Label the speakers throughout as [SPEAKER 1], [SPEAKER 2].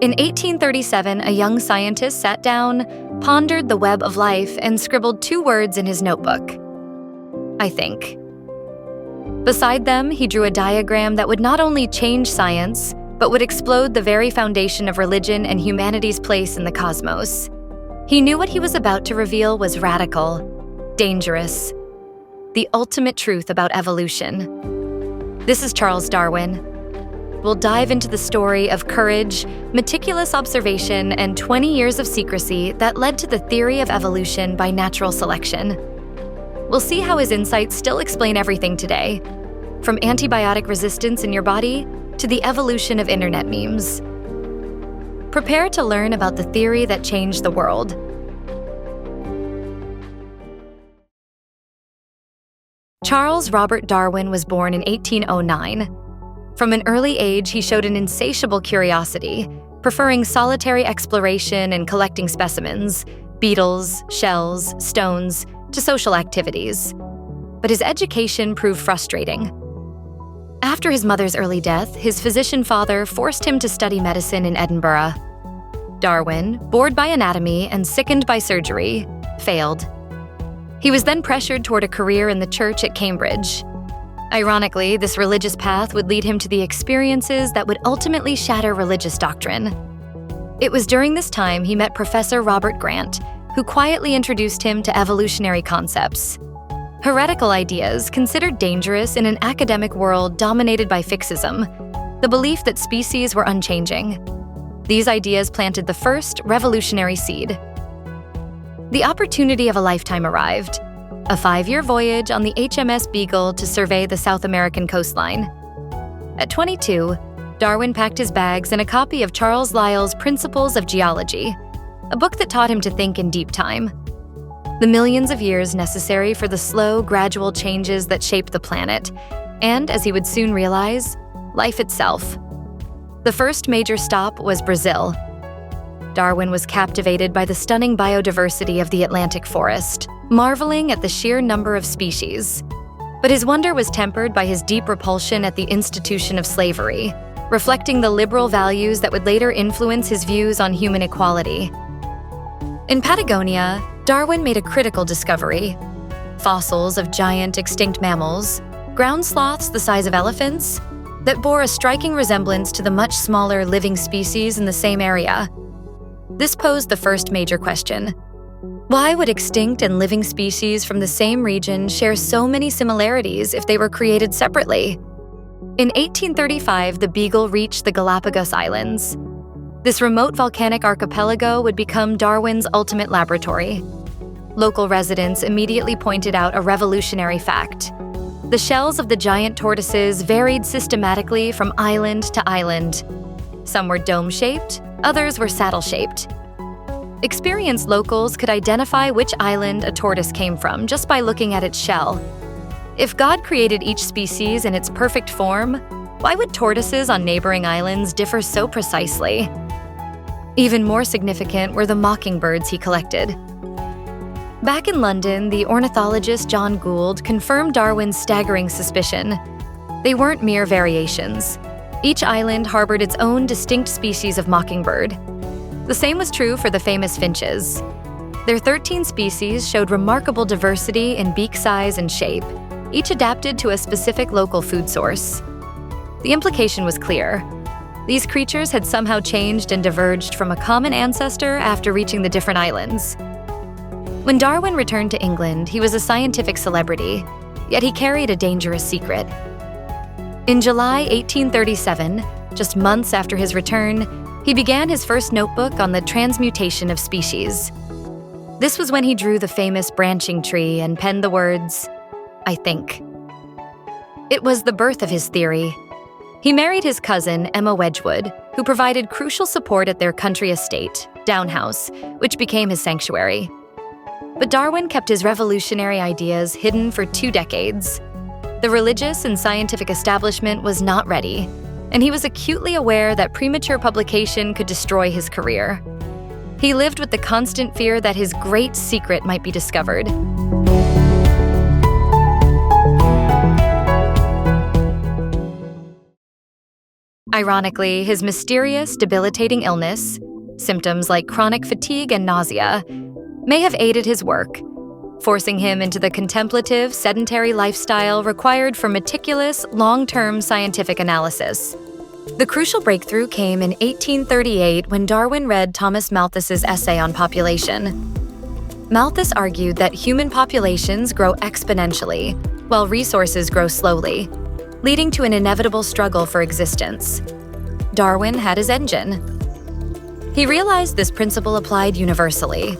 [SPEAKER 1] In 1837, a young scientist sat down, pondered the web of life, and scribbled 2 words in his notebook: I think. Beside them, he drew a diagram that would not only change science, but would explode the very foundation of religion and humanity's place in the cosmos. He knew what he was about to reveal was radical, dangerous, the ultimate truth about evolution. This is Charles Darwin. We'll dive into the story of courage, meticulous observation, and 20 years of secrecy that led to the theory of evolution by natural selection. We'll see how his insights still explain everything today, from antibiotic resistance in your body to the evolution of internet memes. Prepare to learn about the theory that changed the world. Charles Robert Darwin was born in 1809. From an early age, he showed an insatiable curiosity, preferring solitary exploration and collecting specimens, beetles, shells, stones, to social activities. But his education proved frustrating. After his mother's early death, his physician father forced him to study medicine in Edinburgh. Darwin, bored by anatomy and sickened by surgery, failed. He was then pressured toward a career in the church at Cambridge. Ironically, this religious path would lead him to the experiences that would ultimately shatter religious doctrine. It was during this time he met Professor Robert Grant, who quietly introduced him to evolutionary concepts. Heretical ideas considered dangerous in an academic world dominated by fixism, the belief that species were unchanging. These ideas planted the first revolutionary seed. The opportunity of a lifetime arrived. A 5-year voyage on the HMS Beagle to survey the South American coastline. At 22, Darwin packed his bags and a copy of Charles Lyell's Principles of Geology, a book that taught him to think in deep time. The millions of years necessary for the slow, gradual changes that shape the planet, and, as he would soon realize, life itself. The first major stop was Brazil. Darwin was captivated by the stunning biodiversity of the Atlantic forest, marveling at the sheer number of species. But his wonder was tempered by his deep repulsion at the institution of slavery, reflecting the liberal values that would later influence his views on human equality. In Patagonia, Darwin made a critical discovery: fossils of giant extinct mammals, ground sloths the size of elephants, that bore a striking resemblance to the much smaller living species in the same area. This posed the first major question. Why would extinct and living species from the same region share so many similarities if they were created separately? In 1835, the Beagle reached the Galapagos Islands. This remote volcanic archipelago would become Darwin's ultimate laboratory. Local residents immediately pointed out a revolutionary fact. The shells of the giant tortoises varied systematically from island to island. Some were dome-shaped, others were saddle-shaped. Experienced locals could identify which island a tortoise came from just by looking at its shell. If God created each species in its perfect form, why would tortoises on neighboring islands differ so precisely? Even more significant were the mockingbirds he collected. Back in London, the ornithologist John Gould confirmed Darwin's staggering suspicion. They weren't mere variations. Each island harbored its own distinct species of mockingbird. The same was true for the famous finches. Their 13 species showed remarkable diversity in beak size and shape, each adapted to a specific local food source. The implication was clear. These creatures had somehow changed and diverged from a common ancestor after reaching the different islands. When Darwin returned to England, he was a scientific celebrity, yet he carried a dangerous secret. In July 1837, just months after his return, he began his first notebook on the transmutation of species. This was when he drew the famous branching tree and penned the words, "I think." It was the birth of his theory. He married his cousin, Emma Wedgwood, who provided crucial support at their country estate, Down House, which became his sanctuary. But Darwin kept his revolutionary ideas hidden for 2 decades. The religious and scientific establishment was not ready, and he was acutely aware that premature publication could destroy his career. He lived with the constant fear that his great secret might be discovered. Ironically, his mysterious, debilitating illness, symptoms like chronic fatigue and nausea, may have aided his work, forcing him into the contemplative, sedentary lifestyle required for meticulous, long-term scientific analysis. The crucial breakthrough came in 1838 when Darwin read Thomas Malthus's essay on population. Malthus argued that human populations grow exponentially, while resources grow slowly, leading to an inevitable struggle for existence. Darwin had his engine. He realized this principle applied universally.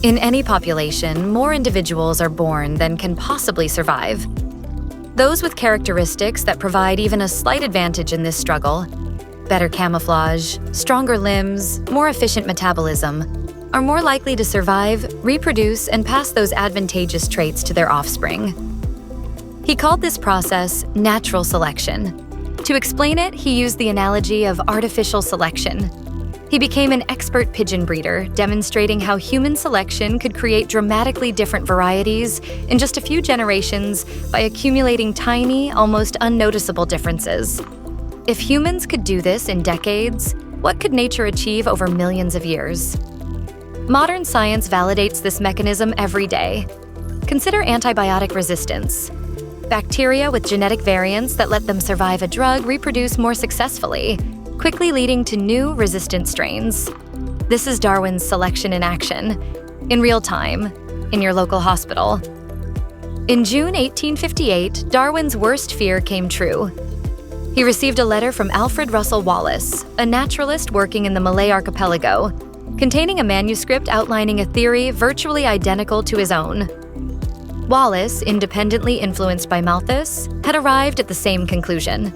[SPEAKER 1] In any population, more individuals are born than can possibly survive. Those with characteristics that provide even a slight advantage in this struggle, better camouflage, stronger limbs, more efficient metabolism, are more likely to survive, reproduce, and pass those advantageous traits to their offspring. He called this process natural selection. To explain it, he used the analogy of artificial selection. He became an expert pigeon breeder, demonstrating how human selection could create dramatically different varieties in just a few generations by accumulating tiny, almost unnoticeable differences. If humans could do this in decades, what could nature achieve over millions of years? Modern science validates this mechanism every day. Consider antibiotic resistance. Bacteria with genetic variants that let them survive a drug reproduce more successfully, quickly leading to new resistant strains. This is Darwin's selection in action, in real time, in your local hospital. In June 1858, Darwin's worst fear came true. He received a letter from Alfred Russel Wallace, a naturalist working in the Malay archipelago, containing a manuscript outlining a theory virtually identical to his own. Wallace, independently influenced by Malthus, had arrived at the same conclusion.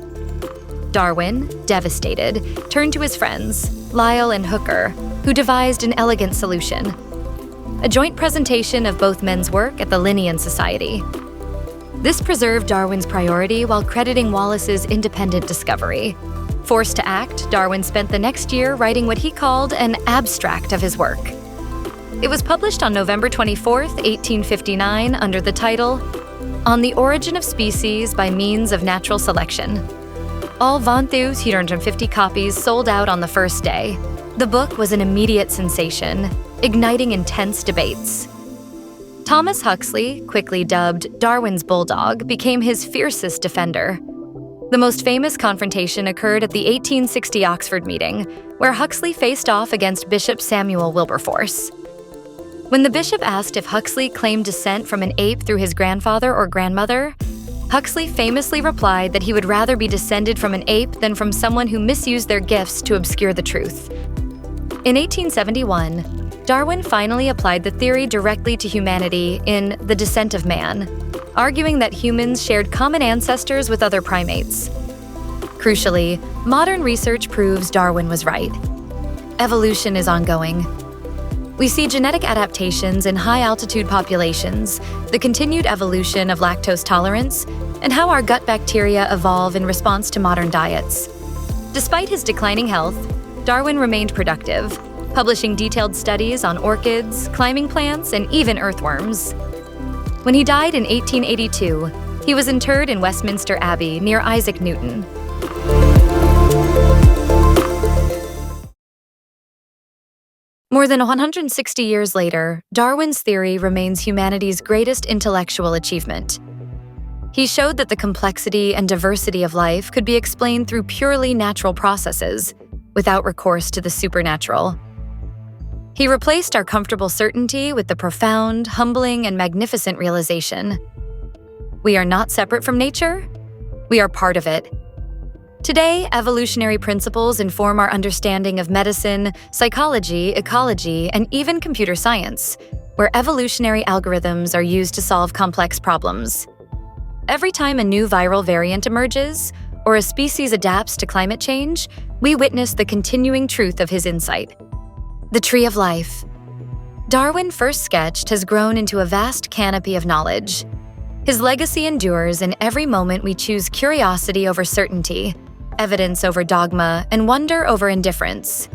[SPEAKER 1] Darwin, devastated, turned to his friends, Lyell and Hooker, who devised an elegant solution: a joint presentation of both men's work at the Linnean Society. This preserved Darwin's priority while crediting Wallace's independent discovery. Forced to act, Darwin spent the next year writing what he called an abstract of his work. It was published on November 24, 1859, under the title, On the Origin of Species by Means of Natural Selection. All 1,450 copies sold out on the first day. The book was an immediate sensation, igniting intense debates. Thomas Huxley, quickly dubbed Darwin's Bulldog, became his fiercest defender. The most famous confrontation occurred at the 1860 Oxford meeting, where Huxley faced off against Bishop Samuel Wilberforce. When the bishop asked if Huxley claimed descent from an ape through his grandfather or grandmother, Huxley famously replied that he would rather be descended from an ape than from someone who misused their gifts to obscure the truth. In 1871, Darwin finally applied the theory directly to humanity in The Descent of Man, arguing that humans shared common ancestors with other primates. Crucially, modern research proves Darwin was right. Evolution is ongoing. We see genetic adaptations in high-altitude populations, the continued evolution of lactose tolerance, and how our gut bacteria evolve in response to modern diets. Despite his declining health, Darwin remained productive, publishing detailed studies on orchids, climbing plants, and even earthworms. When he died in 1882, he was interred in Westminster Abbey near Isaac Newton. More than 160 years later, Darwin's theory remains humanity's greatest intellectual achievement. He showed that the complexity and diversity of life could be explained through purely natural processes, without recourse to the supernatural. He replaced our comfortable certainty with the profound, humbling, and magnificent realization: we are not separate from nature, we are part of it. Today, evolutionary principles inform our understanding of medicine, psychology, ecology, and even computer science, where evolutionary algorithms are used to solve complex problems. Every time a new viral variant emerges, or a species adapts to climate change, we witness the continuing truth of his insight. The Tree of Life. Darwin, first sketched, has grown into a vast canopy of knowledge. His legacy endures in every moment we choose curiosity over certainty, evidence over dogma, and wonder over indifference.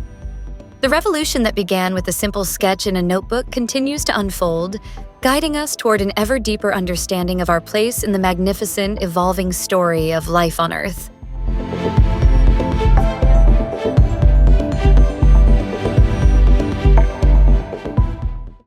[SPEAKER 1] The revolution that began with a simple sketch in a notebook continues to unfold, guiding us toward an ever deeper understanding of our place in the magnificent, evolving story of life on Earth.